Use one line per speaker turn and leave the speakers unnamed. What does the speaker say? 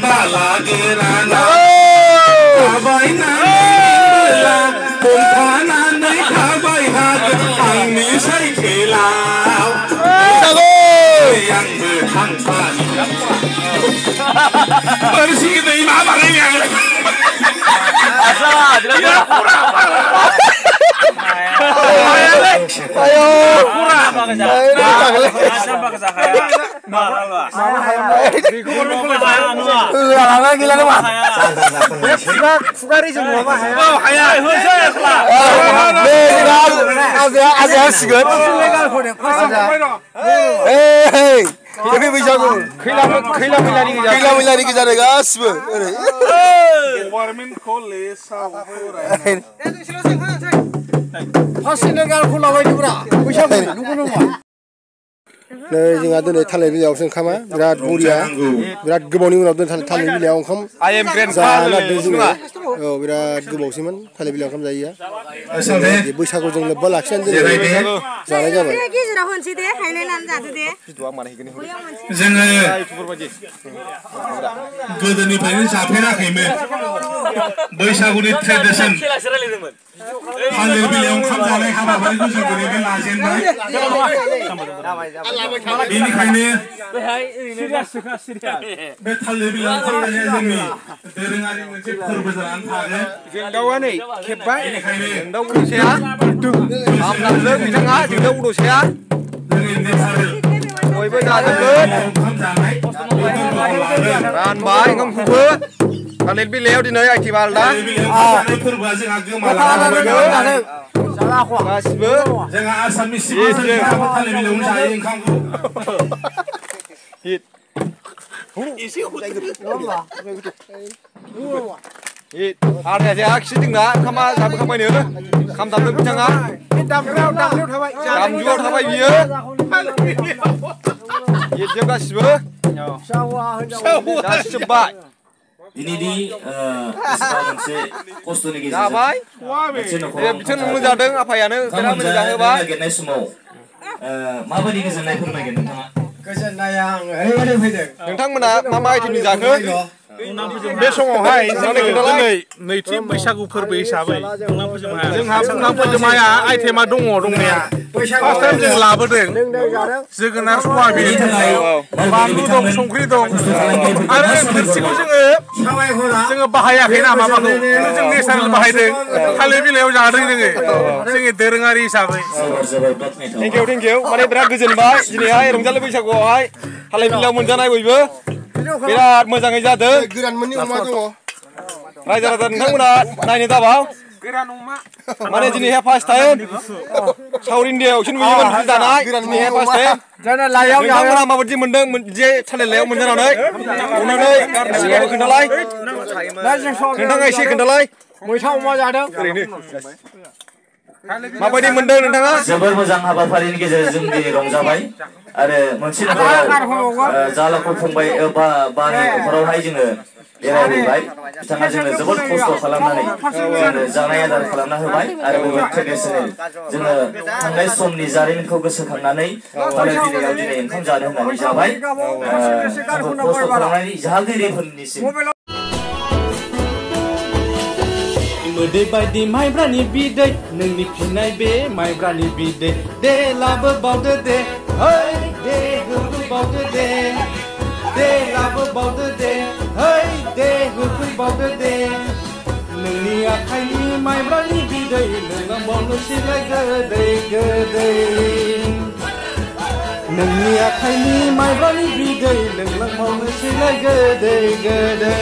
बाला गोराना थाबायनानै हमथानानै थाबाय हागोन आंनि साइकेलाव आंबो थांफानि बोरसि दैमा बानायनाय
ayo kurang Tapi bisa aku. Khila milari ke jare gasbe.
Warmin college saburai.
Hasilnya kan khula bayi pura. Bisa aku. Nunggu. Nah, jangan tu ni thalai bilik awak kama. Berat buria. Berat geboni pun awak thalai bilik awak kam.
I am grand
father. Oh, berat gebau sih man. Thalai bilik awak kam jaya. Bisa aku jangan lebal action je. Jangan jangan.
जोङो गोदोनिफ्रायनो जाफेराखैमोन बैसागुनि tradition थालिर बिलाइयाव ओंखाम जानाय हाबाफारिखौ जों ओरैनो लाजेनबाय बेनिखायनो बे थालिर बिलाइयाव ओंखाम जानाया जोंनि दोरोङारि मोनसे फोरबो जानानै थागोन
जों दाउआ नै खेबबाय जों दाउ उद'सेया हामलांदों बिथाङा जों दाउ उद'सेया
जोंनि नेचारेल
बयबो जाजोबगोन रानबाय ओंखामखौबो थालिर बिलाइयाव दिनै आइटेमा आलदा
फोरबोआ जोंहा गोमालांगोन
गासिबो
जोंहा आसामनि सिङाव थालिर बिलाइयावनो जायो ओंखामखौ
हिट हारनाया आखि जोंना ओंखामा जाबोखांबायनो ओंखाम दामदों बिथाङा दामजुआव थाबाय बियो हिटजों गासिबो जासिजोब्बाय
ini di moनसे खस्थ'नि गेजेरजों
जाबाय बिथोन मोजादों आफायानो बिराद मोजां जाहोबाय
नागिरनाय समाव माबायदि गोजोननाय फोरमायगोन नोंथाङा
गोजोननाया आं ओरैबायदि फैदों
नोंथांमोना मा आइटेमनि जाखो
बे समावहाय दिनै नैथि बैसागु फोरबो हिसाबै जोंहा बुंना फोजोबनाया आइटेमा दङ दंनाया फार्स्ट टाइम जों लाबोदों जोगोनार सयाबिन बानलु दं संख्रि दं आरो थोरसिखौ जोङो बाहायाखैना माबाखौ जों नेचारेल बाहायदों थालिर बिलाइयाव जादों जोंनि दोरोङारि हिसाबै
थेंक इउ माने बिराद गोजोनबाय दिनैहाय रंजालि बैसागुआवहाय थालिर बिलाइयाव मोनजानाय बयबो बिराद मोजाङै जादों
गोरान मोननि अमा दङ
रायजो राजा नोंथांमोना नायनो दाबाव माने दिनैहाय फार्स्ट टाइम साउथ इण्डियायावसो नुयोमोन बिदि जानाय दिनैहाय फार्स्ट टाइम नोंथांमोना माबायदि मोनदों जे थालिर बिलाइयाव मोनजानानै अननानै एसेबाबो खोन्थालाय नोंथाङा एसे खोन्थालाय
मैथा अमा जादों
ओरैनो माबायदि मोनदों नोंथाङा
जोबोर मोजां हाबाफारिनि गेजेरजों जों दिनै रंजाबाय आरो मोनसे न'खराव जालाखौ फंबाय बानि न'खरावहाय जोङो बेरायहैबाय बिथाङा जोंनो जोबोद खस्थ' खालामनानै जोंनो जानाय आदार खालामना होबाय आरो बेबो ट्रेडिसनेल जोङो थांनाय समनि जारिमिनखौ गोसोखांनानै थालिर बिलाइयाव दिनै ओंखाम जानो होननानै जाबाय खस्थ' खालामनायनि जागिरिफोरनिसिम
मोदै बायदि माइब्रानि बिदै नोंनि फिनाय बे माइब्रानि बिदै दे लाबोबावदो दे hey दे होफैबावदो दे दे लाबोबावदो दे hey दे होफैबावदो दे नोंनि आखाइनि माइब्रानि बिदै लोंनांबावनोसैलाय गोदै गोदै नोंनि आखाइनि माइब्रानि बिदै लोंलांबावनोसैलाय गोदै गोदै